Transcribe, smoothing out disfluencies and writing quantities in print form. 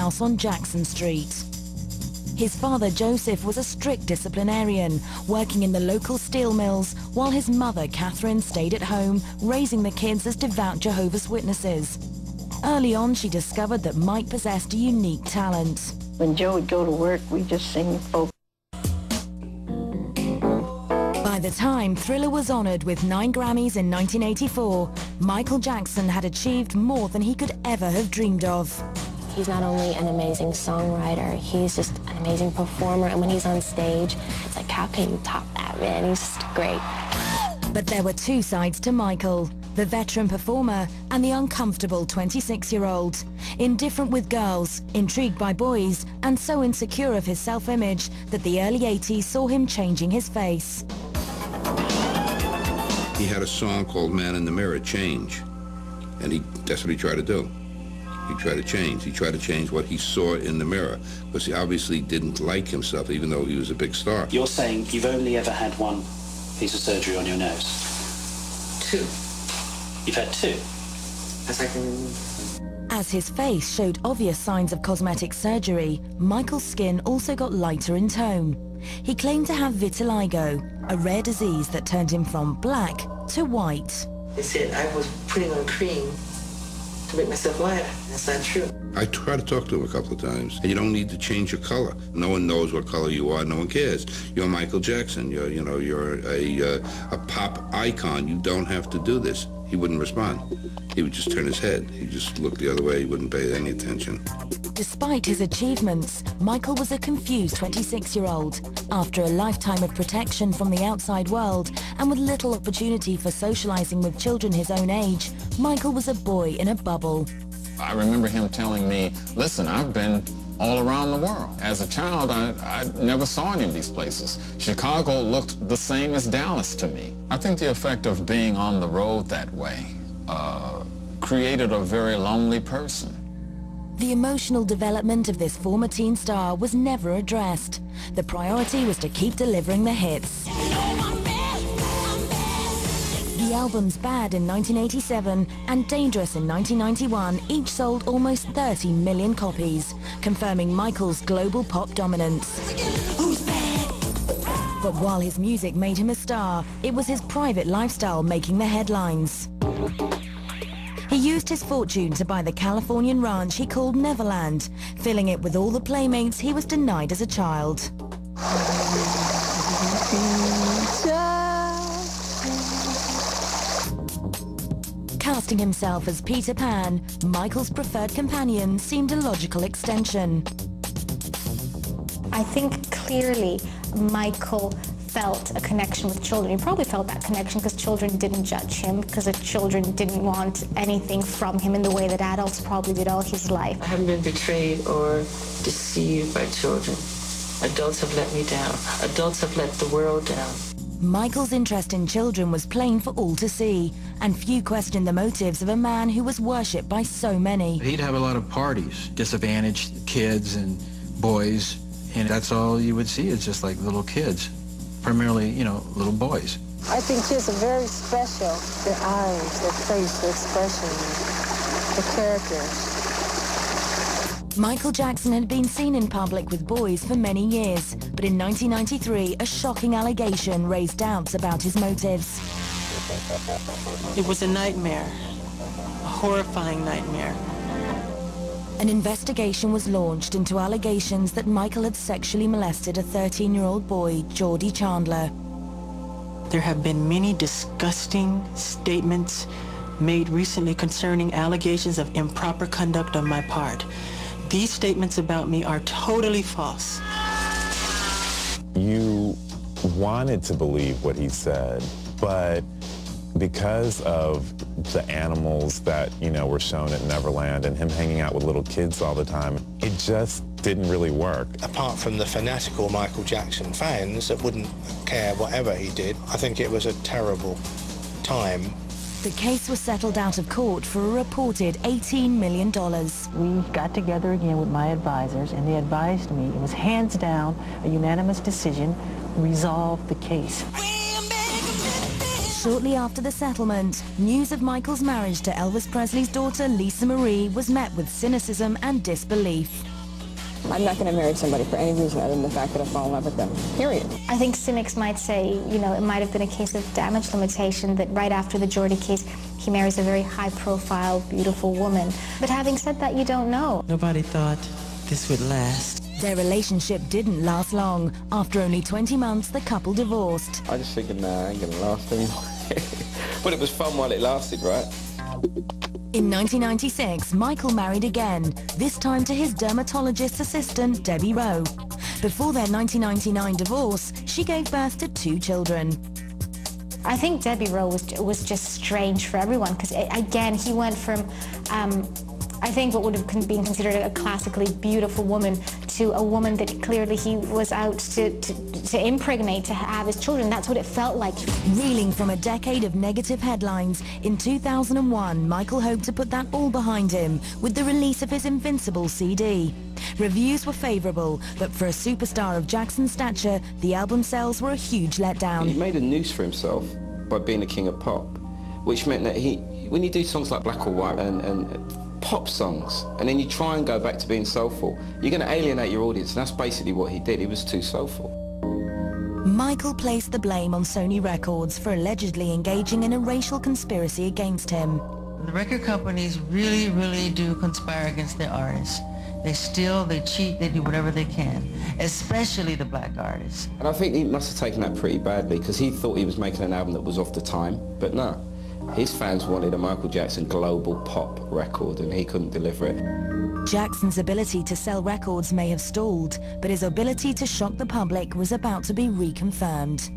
house on Jackson Street. His father, Joseph, was a strict disciplinarian, working in the local steel mills, while his mother, Catherine, stayed at home, raising the kids as devout Jehovah's Witnesses. Early on, she discovered that Mike possessed a unique talent. When Joe would go to work, we'd just sing folk. By the time Thriller was honored with 9 Grammys in 1984, Michael Jackson had achieved more than he could ever have dreamed of. He's not only an amazing songwriter, he's just an amazing performer, and when he's on stage, it's like, how can you top that, man? He's just great. But there were 2 sides to Michael, the veteran performer and the uncomfortable 26-year-old. Indifferent with girls, intrigued by boys, and so insecure of his self-image that the early 80s saw him changing his face. He had a song called Man in the Mirror, Change, and that's what he tried to do. He tried to change. He tried to change what he saw in the mirror, because he obviously didn't like himself, even though he was a big star. You're saying you've only ever had 1 piece of surgery on your nose? 2. You've had 2? As I can remember. As his face showed obvious signs of cosmetic surgery, Michael's skin also got lighter in tone. He claimed to have vitiligo, a rare disease that turned him from black to white. They said I was putting on cream to make myself lighter. That's not true. I tried to talk to him a couple of times. And you don't need to change your color. No one knows what color you are. No one cares. You're Michael Jackson. You're a pop icon. You don't have to do this. He wouldn't respond. He would just turn his head. He'd just look the other way. He wouldn't pay any attention. Despite his achievements, Michael was a confused 26-year-old. After a lifetime of protection from the outside world and with little opportunity for socializing with children his own age, Michael was a boy in a bubble. I remember him telling me, listen, I've been all around the world. As a child, I never saw any of these places. Chicago looked the same as Dallas to me. I think the effect of being on the road that way created a very lonely person. The emotional development of this former teen star was never addressed. The priority was to keep delivering the hits. The albums Bad in 1987 and Dangerous in 1991 each sold almost 30 million copies, confirming Michael's global pop dominance. But while his music made him a star, it was his private lifestyle making the headlines. He used his fortune to buy the Californian ranch he called Neverland, filling it with all the playmates he was denied as a child. Casting himself as Peter Pan, Michael's preferred companion seemed a logical extension. I think clearly Michael felt a connection with children. He probably felt that connection because children didn't judge him, because the children didn't want anything from him in the way that adults probably did all his life. I haven't been betrayed or deceived by children. Adults have let me down. Adults have let the world down. Michael's interest in children was plain for all to see, and few questioned the motives of a man who was worshipped by so many. He'd have a lot of parties, disadvantaged kids and boys, and that's all you would see is just like little kids, primarily, little boys. I think kids are very special. Their eyes, their face, their expression, their characters. Michael Jackson had been seen in public with boys for many years, but in 1993, a shocking allegation raised doubts about his motives. It was a nightmare, a horrifying nightmare. An investigation was launched into allegations that Michael had sexually molested a 13-year-old boy, Geordie Chandler. There have been many disgusting statements made recently concerning allegations of improper conduct on my part. These statements about me are totally false. You wanted to believe what he said, but because of the animals that, were shown at Neverland and him hanging out with little kids all the time, it just didn't really work. Apart from the fanatical Michael Jackson fans that wouldn't care whatever he did, I think it was a terrible time. The case was settled out of court for a reported $18 million. We got together again with my advisors, and they advised me, it was hands down a unanimous decision, resolve the case. Shortly after the settlement, news of Michael's marriage to Elvis Presley's daughter Lisa Marie was met with cynicism and disbelief. I'm not going to marry somebody for any reason other than the fact that I fall in love with them, period. I think cynics might say, you know, it might have been a case of damage limitation, that right after the Geordie case, he marries a very high-profile, beautiful woman. But having said that, you don't know. Nobody thought this would last. Their relationship didn't last long. After only 20 months, the couple divorced. I just figured, nah, I ain't gonna last anymore. But it was fun while it lasted, right? In 1996, Michael married again, this time to his dermatologist assistant, Debbie Rowe. Before their 1999 divorce, she gave birth to 2 children. I think Debbie Rowe was just strange for everyone, because, again, he went from, I think what would have been considered a classically beautiful woman to a woman that clearly he was out to impregnate, to have his children. That's what it felt like. Reeling from a decade of negative headlines, in 2001, Michael hoped to put that all behind him with the release of his Invincible CD. Reviews were favourable, but for a superstar of Jackson's stature, the album sales were a huge letdown. He made a noose for himself by being the king of pop, which meant that when you do songs like Black or White and pop songs, and then you try and go back to being soulful, you're going to alienate your audience, and that's basically what he did. He was too soulful. Michael placed the blame on Sony Records for allegedly engaging in a racial conspiracy against him. The record companies really, really do conspire against their artists. They steal, they cheat, they do whatever they can, especially the black artists. And I think he must have taken that pretty badly, because he thought he was making an album that was off the time, but no. His fans wanted a Michael Jackson global pop record, and he couldn't deliver it. Jackson's ability to sell records may have stalled, but his ability to shock the public was about to be reconfirmed.